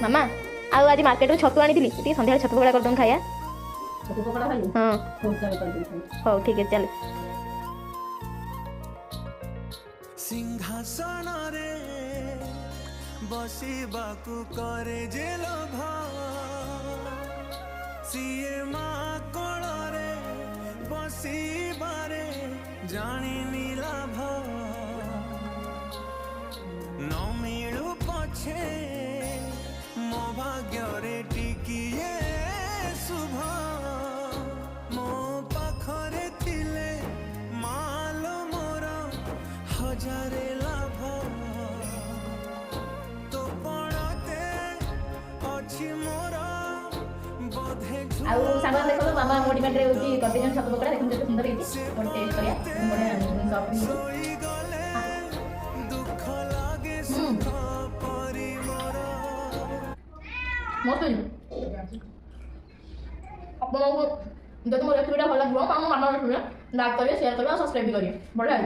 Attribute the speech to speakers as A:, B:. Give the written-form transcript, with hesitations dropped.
A: मामा आउ आज मार्केट छतु आनी सन्ध्या छतु पकड़ा करदम खाया हाँ हौ ठीक है चल
B: सिंहासन रे बसिबाकू करे जे लोभ सीए माँ कोଳରେ बसिबारे जानी लाभ न मिलू पछे मो भाग्य रे टिकिए शुभ मो पाखरे थिले माल मोर हजारे लाभ तो पड़ते अच्छी मोर बोधे
A: आउ सांग देखो मामा मोटी पेट रे होची करते छतु पकड़ा देखो केते सुंदर ହେଇଛି और टेस्ट करिया बढिया सॉफ्ट
B: सोई गले दुख लागे सुख परी मोर
A: मस्त आपको जब मोर रेसिपीटा भल लगे मामा रेसिपी लाइक करिए शेयर करिए और सब्सक्राइब भी करिए बढ़िया